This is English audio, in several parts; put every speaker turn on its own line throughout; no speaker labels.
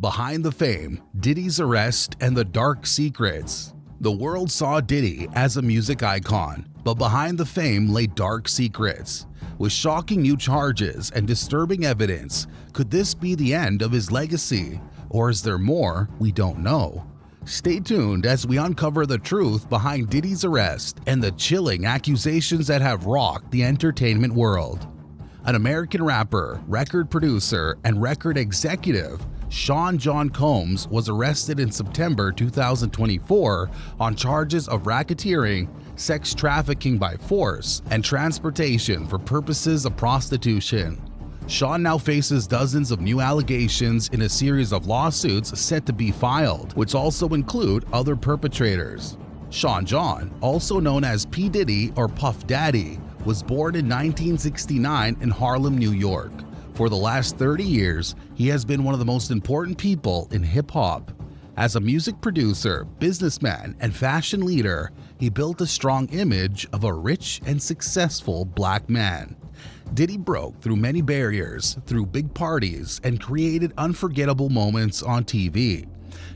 Behind the Fame, Diddy's Arrest and the Dark Secrets. The world saw Diddy as a music icon, but behind the fame lay dark secrets. With shocking new charges and disturbing evidence, could this be the end of his legacy? Or is there more we don't know? Stay tuned as we uncover the truth behind Diddy's arrest and the chilling accusations that have rocked the entertainment world. An American rapper, record producer, and record executive, Sean John Combs was arrested in September 2024 on charges of racketeering, sex trafficking by force, and transportation for purposes of prostitution. Sean now faces dozens of new allegations in a series of lawsuits set to be filed, which also include other perpetrators. Sean John, also known as P. Diddy or Puff Daddy, was born in 1969 in Harlem, New York. For the last 30 years, he has been one of the most important people in hip-hop. As a music producer, businessman, and fashion leader, he built a strong image of a rich and successful black man. Diddy broke through many barriers, through big parties, and created unforgettable moments on TV.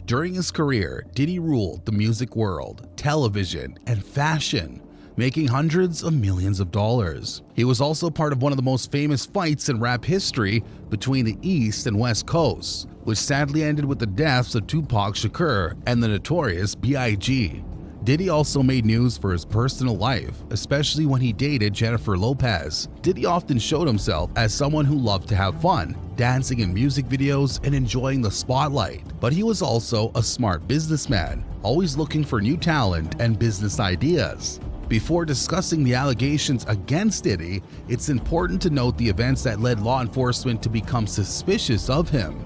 During his career, Diddy ruled the music world, television, and fashion, making hundreds of millions of dollars. He was also part of one of the most famous fights in rap history between the East and West Coasts, which sadly ended with the deaths of Tupac Shakur and the notorious B.I.G. Diddy also made news for his personal life, especially when he dated Jennifer Lopez. Diddy often showed himself as someone who loved to have fun, dancing in music videos and enjoying the spotlight. But he was also a smart businessman, always looking for new talent and business ideas. Before discussing the allegations against Diddy, it's important to note the events that led law enforcement to become suspicious of him.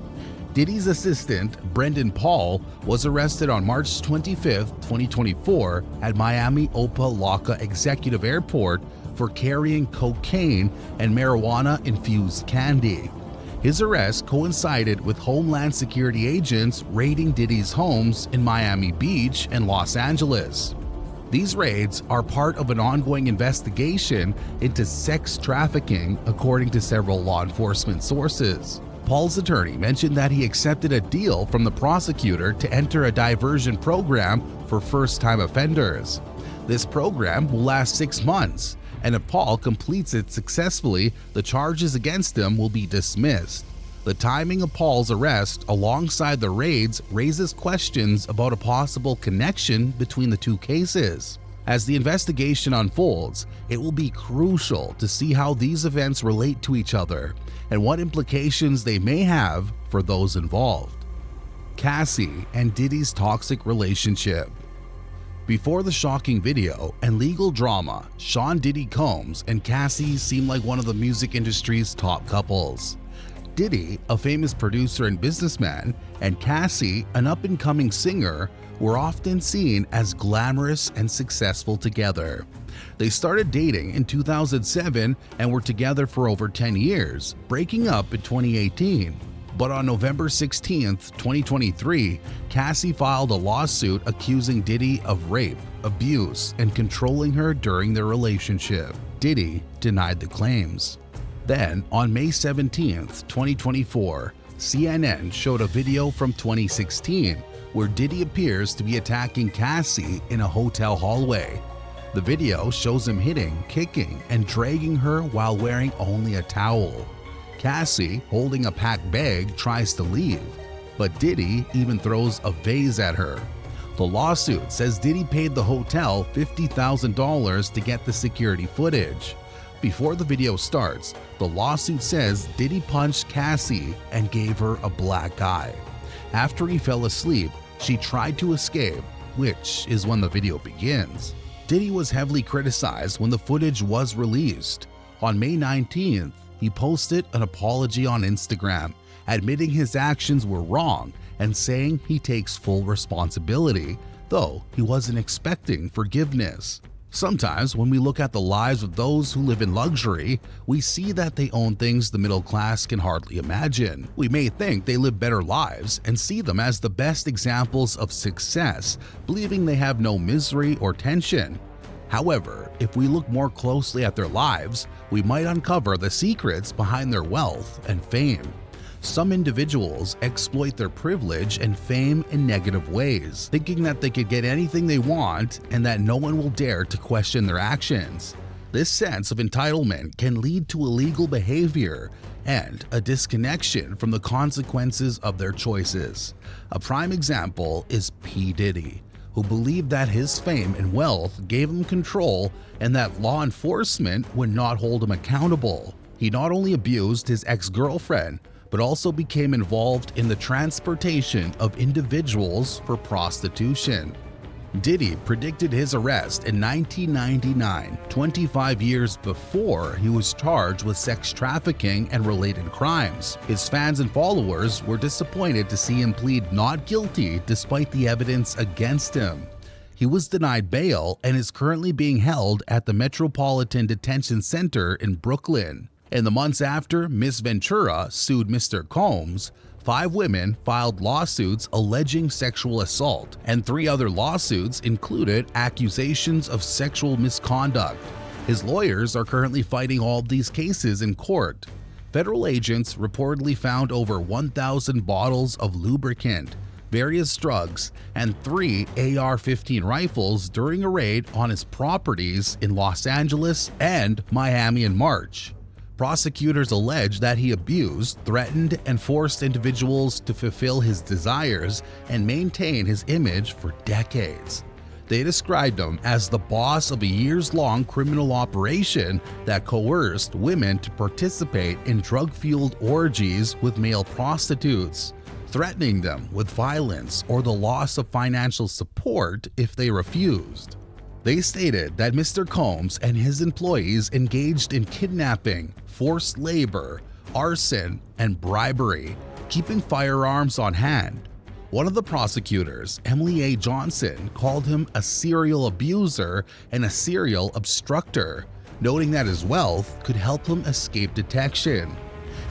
Diddy's assistant, Brendan Paul, was arrested on March 25, 2024 at Miami Opa-locka Executive Airport for carrying cocaine and marijuana-infused candy. His arrest coincided with Homeland Security agents raiding Diddy's homes in Miami Beach and Los Angeles. These raids are part of an ongoing investigation into sex trafficking, according to several law enforcement sources. Paul's attorney mentioned that he accepted a deal from the prosecutor to enter a diversion program for first-time offenders. This program will last 6 months, and if Paul completes it successfully, the charges against him will be dismissed. The timing of Paul's arrest alongside the raids raises questions about a possible connection between the two cases. As the investigation unfolds, it will be crucial to see how these events relate to each other and what implications they may have for those involved. Cassie and Diddy's toxic relationship. Before the shocking video and legal drama, Sean Diddy Combs and Cassie seemed like one of the music industry's top couples. Diddy, a famous producer and businessman, and Cassie, an up-and-coming singer, were often seen as glamorous and successful together. They started dating in 2007 and were together for over 10 years, breaking up in 2018. But on November 16, 2023, Cassie filed a lawsuit accusing Diddy of rape, abuse, and controlling her during their relationship. Diddy denied the claims. Then, on May 17, 2024, CNN showed a video from 2016 where Diddy appears to be attacking Cassie in a hotel hallway. The video shows him hitting, kicking, and dragging her while wearing only a towel. Cassie, holding a packed bag, tries to leave, but Diddy even throws a vase at her. The lawsuit says Diddy paid the hotel $50,000 to get the security footage. Before the video starts, the lawsuit says Diddy punched Cassie and gave her a black eye. After he fell asleep, she tried to escape, which is when the video begins. Diddy was heavily criticized when the footage was released. On May 19th, he posted an apology on Instagram, admitting his actions were wrong and saying he takes full responsibility, though he wasn't expecting forgiveness. Sometimes when we look at the lives of those who live in luxury, we see that they own things the middle class can hardly imagine. We may think they live better lives and see them as the best examples of success, believing they have no misery or tension. However, if we look more closely at their lives, we might uncover the secrets behind their wealth and fame. Some individuals exploit their privilege and fame in negative ways, thinking that they could get anything they want and that no one will dare to question their actions. This sense of entitlement can lead to illegal behavior and a disconnection from the consequences of their choices. A prime example is P. Diddy, who believed that his fame and wealth gave him control and that law enforcement would not hold him accountable. He not only abused his ex-girlfriend, but also became involved in the transportation of individuals for prostitution. Diddy predicted his arrest in 1999, 25 years before he was charged with sex trafficking and related crimes. His fans and followers were disappointed to see him plead not guilty despite the evidence against him. He was denied bail and is currently being held at the Metropolitan Detention Center in Brooklyn. In the months after Miss Ventura sued Mr. Combs, 5 women filed lawsuits alleging sexual assault, and 3 other lawsuits included accusations of sexual misconduct. His lawyers are currently fighting all of these cases in court. Federal agents reportedly found over 1,000 bottles of lubricant, various drugs, and 3 AR-15 rifles during a raid on his properties in Los Angeles and Miami in March. Prosecutors allege that he abused, threatened, and forced individuals to fulfill his desires and maintain his image for decades. They described him as the boss of a years-long criminal operation that coerced women to participate in drug-fueled orgies with male prostitutes, threatening them with violence or the loss of financial support if they refused. They stated that Mr. Combs and his employees engaged in kidnapping, forced labor, arson, and bribery, keeping firearms on hand. One of the prosecutors, Emily A. Johnson, called him a serial abuser and a serial obstructor, noting that his wealth could help him escape detection.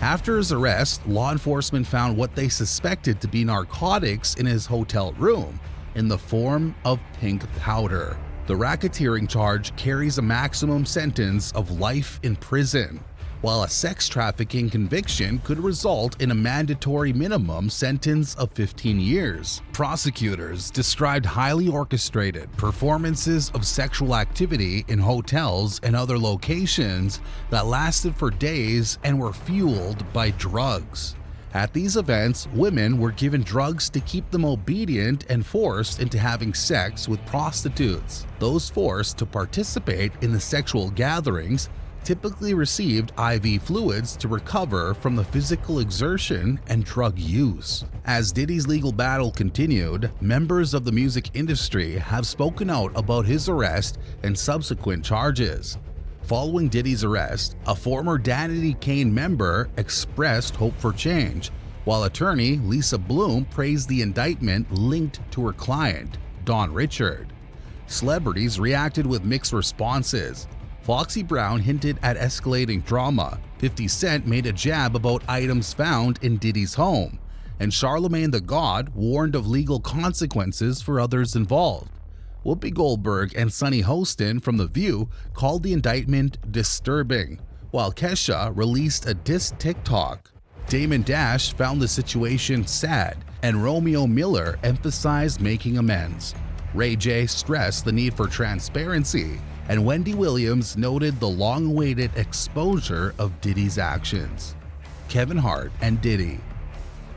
After his arrest, law enforcement found what they suspected to be narcotics in his hotel room in the form of pink powder. The racketeering charge carries a maximum sentence of life in prison, while a sex trafficking conviction could result in a mandatory minimum sentence of 15 years. Prosecutors described highly orchestrated performances of sexual activity in hotels and other locations that lasted for days and were fueled by drugs. At these events, women were given drugs to keep them obedient and forced into having sex with prostitutes. Those forced to participate in the sexual gatherings typically received IV fluids to recover from the physical exertion and drug use. As Diddy's legal battle continued, members of the music industry have spoken out about his arrest and subsequent charges. Following Diddy's arrest, a former Danity Kane member expressed hope for change, while attorney Lisa Bloom praised the indictment linked to her client, Don Richard. Celebrities reacted with mixed responses. Foxy Brown hinted at escalating drama, 50 Cent made a jab about items found in Diddy's home, and Charlemagne the God warned of legal consequences for others involved. Whoopi Goldberg and Sunny Hostin from The View called the indictment disturbing, while Kesha released a diss TikTok. Damon Dash found the situation sad, and Romeo Miller emphasized making amends. Ray J stressed the need for transparency, and Wendy Williams noted the long-awaited exposure of Diddy's actions. Kevin Hart and Diddy.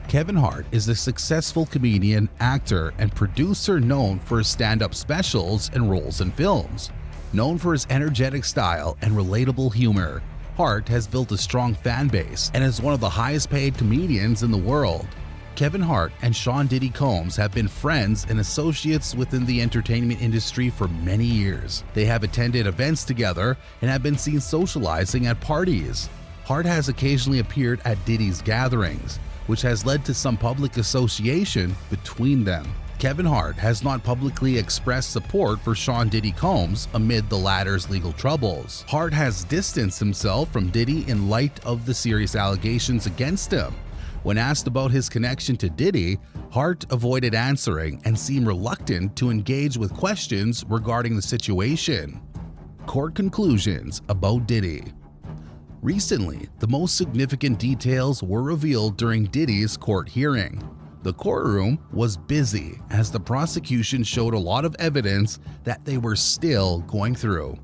Kevin Hart is a successful comedian, actor, and producer known for his stand-up specials and roles in films. Known for his energetic style and relatable humor, Hart has built a strong fan base and is one of the highest-paid comedians in the world. Kevin Hart and Sean Diddy Combs have been friends and associates within the entertainment industry for many years. They have attended events together and have been seen socializing at parties. Hart has occasionally appeared at Diddy's gatherings, which has led to some public association between them. Kevin Hart has not publicly expressed support for Sean Diddy Combs amid the latter's legal troubles. Hart has distanced himself from Diddy in light of the serious allegations against him. When asked about his connection to Diddy, Hart avoided answering and seemed reluctant to engage with questions regarding the situation. Court conclusions about Diddy. Recently, the most significant details were revealed during Diddy's court hearing. The courtroom was busy as the prosecution showed a lot of evidence that they were still going through.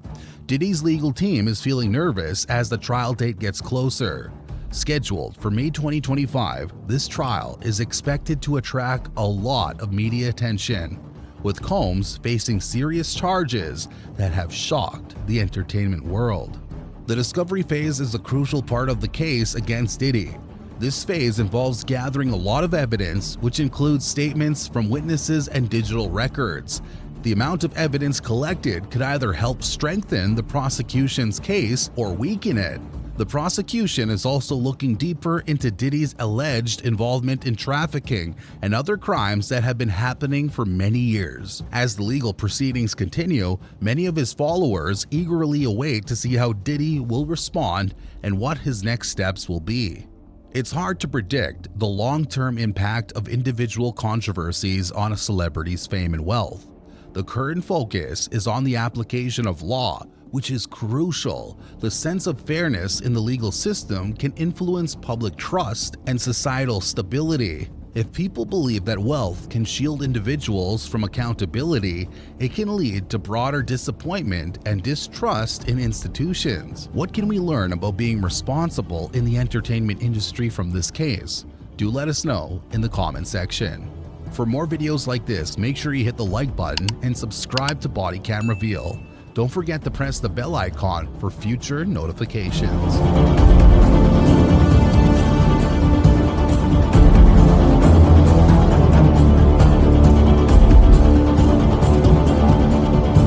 Diddy's legal team is feeling nervous as the trial date gets closer. Scheduled for May 2025, this trial is expected to attract a lot of media attention, with Combs facing serious charges that have shocked the entertainment world. The discovery phase is a crucial part of the case against Diddy. This phase involves gathering a lot of evidence, which includes statements from witnesses and digital records. The amount of evidence collected could either help strengthen the prosecution's case or weaken it. The prosecution is also looking deeper into Diddy's alleged involvement in trafficking and other crimes that have been happening for many years. As the legal proceedings continue, many of his followers eagerly await to see how Diddy will respond and what his next steps will be. It's hard to predict the long-term impact of individual controversies on a celebrity's fame and wealth. The current focus is on the application of law, which is crucial. The sense of fairness in the legal system can influence public trust and societal stability. If people believe that wealth can shield individuals from accountability, it can lead to broader disappointment and distrust in institutions. What can we learn about being responsible in the entertainment industry from this case? Do let us know in the comment section. For more videos like this, make sure you hit the like button and subscribe to BodyCam Reveal. Don't forget to press the bell icon for future notifications.